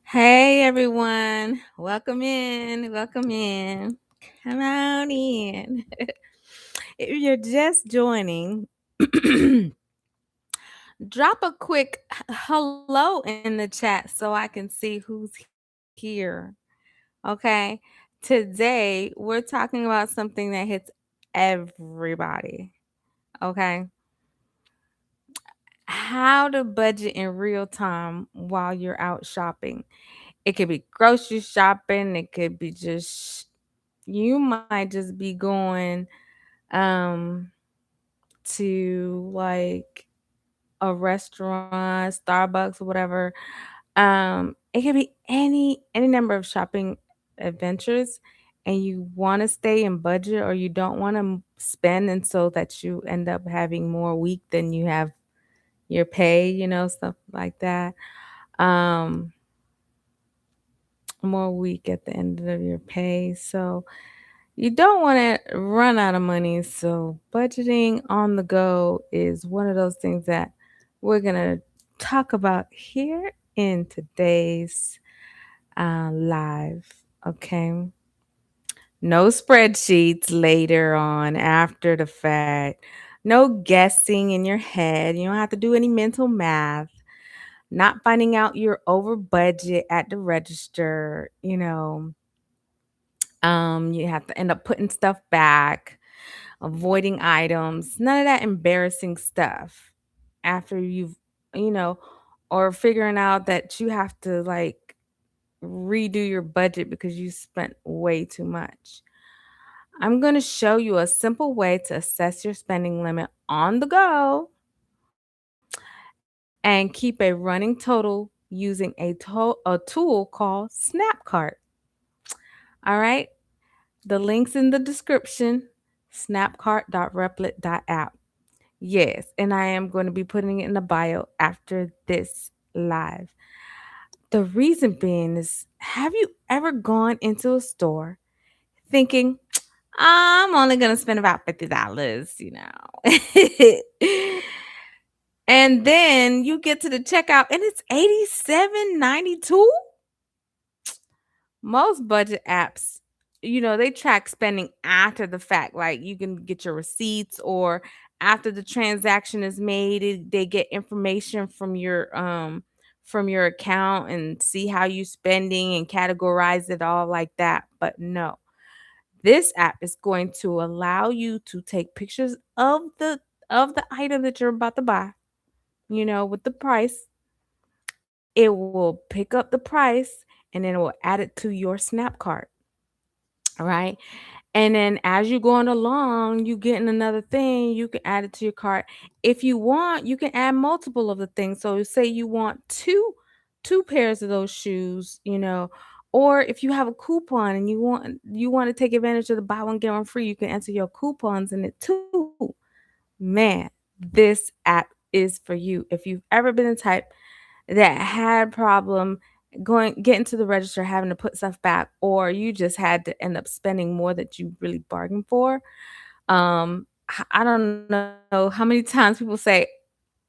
Hey everyone, welcome in, welcome in. Come on in. If you're just joining, drop a quick hello in the chat so I can see who's here. Okay. Today, we're talking about something that hits everybody. Okay. How to budget in real time while you're out shopping. It could be grocery shopping, it could be just you might just be going um to like a restaurant, Starbucks or whatever. It could be any number of shopping adventures and you want to stay in budget or you don't want to spend and so that you end up having more week than you have your pay, stuff like that. Um more week at the end of your pay. So you don't want to run out of money. So budgeting on the go is one of those things that we're going to talk about here in today's live. Okay. No spreadsheets later on after the fact. No guessing in your head. You don't have to do any mental math. Not finding out you're over budget at the register. You have to end up putting stuff back, avoiding items, none of that embarrassing stuff after you know, or figuring out that you have to like redo your budget because you spent way too much. I'm going to show you a simple way to assess your spending limit on the go and keep a running total using a tool called Snapcart. All right. The link's in the description, snappcart.replit.app. Yes, and I am going to be putting it in the bio after this live. The reason being is have you ever gone into a store thinking, I'm only going to spend about $50? And then you get to the checkout and it's 87.92. Most budget apps, they track spending after the fact. Like you can get your receipts or after the transaction is made, they get information from your account and see how you spending and categorize it all like that. But no. This app is going to allow you to take pictures of the item that you're about to buy, with the price. It will pick up the price and then it will add it to your Snap cart. All right. And then as you're going along, you getting another thing, you can add it to your cart. If you want, you can add multiple of the things. So say you want two pairs of those shoes, or if you have a coupon and you want to take advantage of the buy one get one free, you can enter your coupons in it too. Man, this app is for you. If you've ever been the type that had problem getting to the register, having to put stuff back, or you just had to end up spending more that you really bargained for. I don't know how many times people say,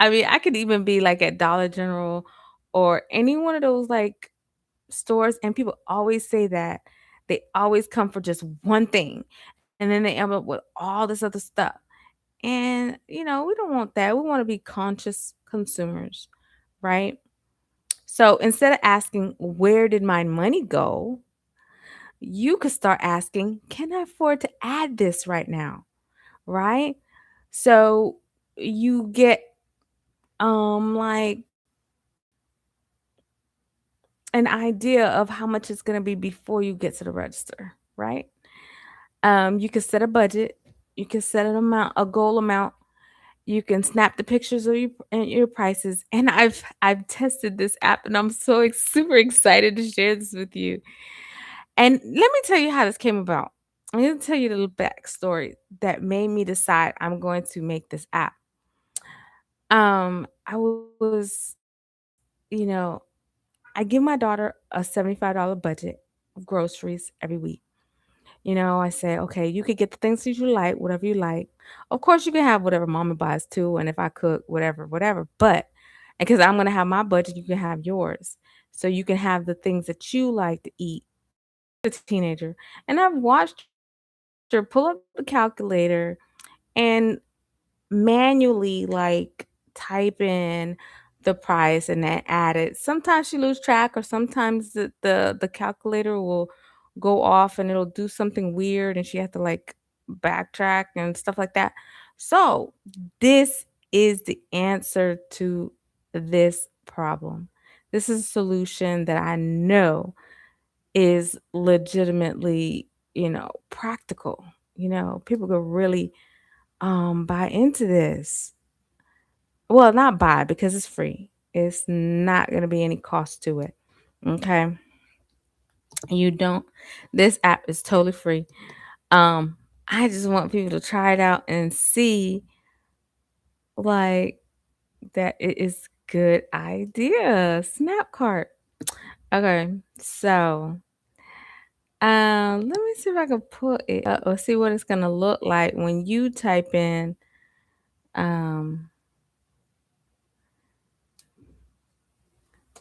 I mean, I could even be like at Dollar General or any one of those like stores, and people always say that they always come for just one thing, and then they end up with all this other stuff. And we don't want that. We want to be conscious consumers, right? So instead of asking, where did my money go? You could start asking, can I afford to add this right now? Right? So you get like an idea of how much it's going to be before you get to the register, right? You can set a budget, you can set a goal amount. You can snap the pictures of your prices, and I've tested this app, and I'm so super excited to share this with you. And let me tell you how this came about. I'm going to tell you a little backstory that made me decide I'm going to make this app. I was, you know, I give my daughter a $75 budget of groceries every week. I say, okay, you could get the things that you like, whatever you like. Of course, you can have whatever mama buys too. And if I cook, whatever, whatever. But because I'm going to have my budget, you can have yours. so you can have the things that you like to eat. A teenager, and I've watched her pull up the calculator and manually like type in the price and then add it. Sometimes she lose track, or sometimes the calculator will go off and it'll do something weird and she has to like backtrack and stuff like that. So this is the answer to this problem. This is a solution that I know is legitimately, practical. People could really buy into this. Well, not buy because it's free. It's not going to be any cost to it. Okay? You don't This app is totally free. Um I just want people to try it out and see like that it is good idea. Snapcart. Okay. So, let me see if I can put it up or see what it's going to look like when you type in um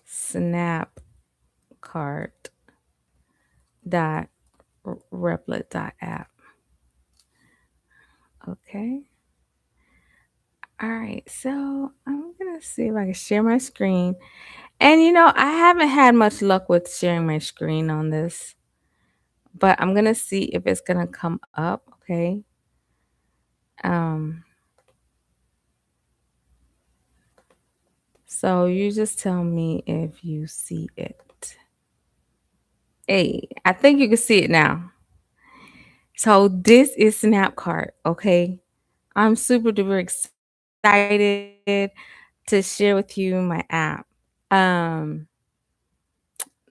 snappcart.replit.app. Okay. All right. So I'm going to see if I can share my screen. And I haven't had much luck with sharing my screen on this, but I'm going to see if it's going to come up. Okay. Um, so you just tell me if you see it. Hey, I think you can see it now. So this is Snapcart. Okay. I'm super duper excited to share with you my app. Um,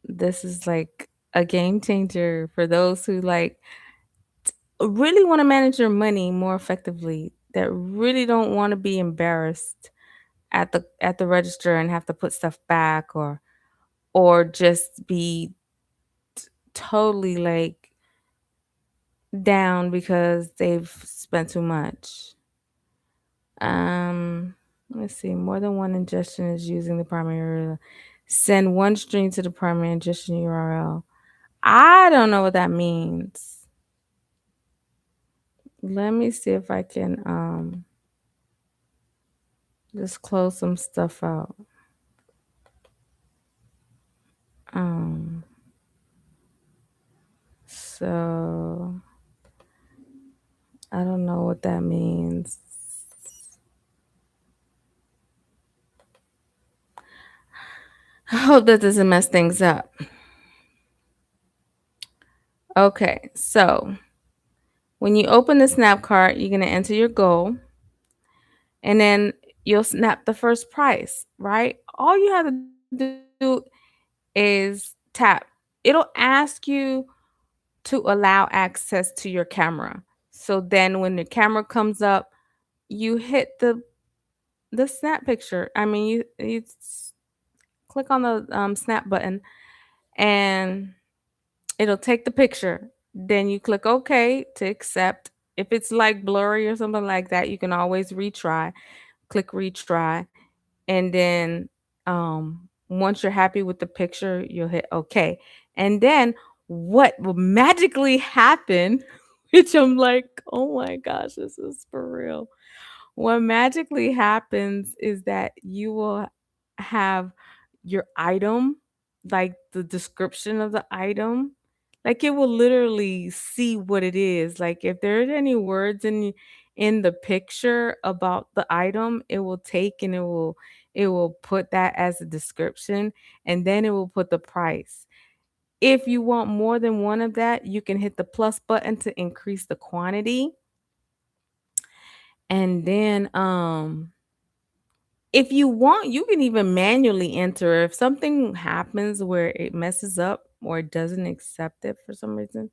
this is like a game changer for those who like really want to manage your money more effectively, that really don't want to be embarrassed at the register and have to put stuff back, or just be totally like down because they've spent too much. Let's see. More than one ingestion is using the primary URL. Send one string to the primary ingestion URL. I don't know what that means. Let me see if I can just close some stuff out. Um so I don't know what that means. I hope that doesn't mess things up. Okay, so when you open the snap cart, you're gonna enter your goal, and then you'll snap the first price, right? All you have to do is tap. It'll ask you to allow access to your camera. So then when the camera comes up, you hit the snap picture. I mean, you click on the snap button, and it'll take the picture. Then you click OK to accept. If it's like blurry or something like that, you can always retry. Click retry, and then once you're happy with the picture, you'll hit OK. And then what will magically happen, which I'm like, oh my gosh, this is for real. What magically happens is that you will have your item, like the description of the item, like it will literally see what it is. Like if there's any words in the picture about the item, it will take and it will put that as a description, and then it will put the price. If you want more than one of that, you can hit the plus button to increase the quantity. And then if you want, you can even manually enter. If something happens where it messes up or it doesn't accept it for some reason,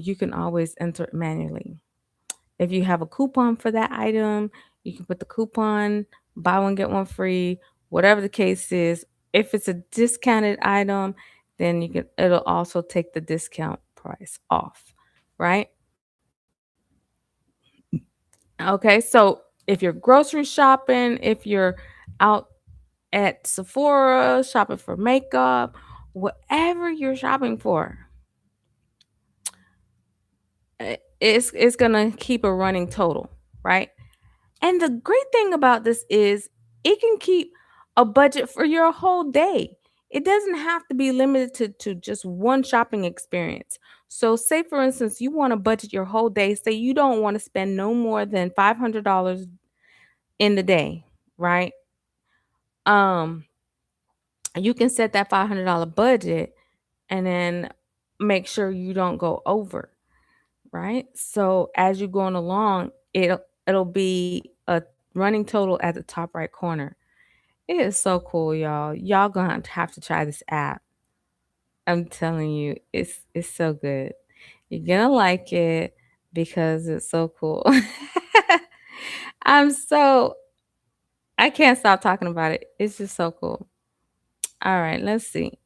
you can always enter it manually. If you have a coupon for that item, you can put the coupon, buy one, get one free, whatever the case is. If it's a discounted item, then it'll also take the discount price off, right? Okay, so if you're grocery shopping, if you're out at Sephora, shopping for makeup, whatever you're shopping for, it's gonna keep a running total, right? And the great thing about this is it can keep a budget for your whole day. It doesn't have to be limited to just one shopping experience. So, say for instance, you want to budget your whole day. Say you don't want to spend no more than $500 in the day, right? Um, you can set that $500 budget and then make sure you don't go over, right? So as you're going along, it'll be a running total at the top right corner. It is so cool, y'all. Y'all gonna have to try this app. I'm telling you, it's so good. You're gonna like it because it's so cool. I'm so I can't stop talking about it. It's just so cool. All right, let's see.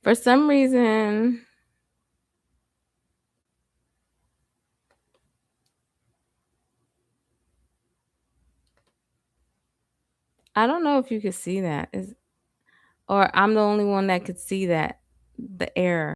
For some reason, I don't know if you could see that. Or I'm the only one that could see that, the error.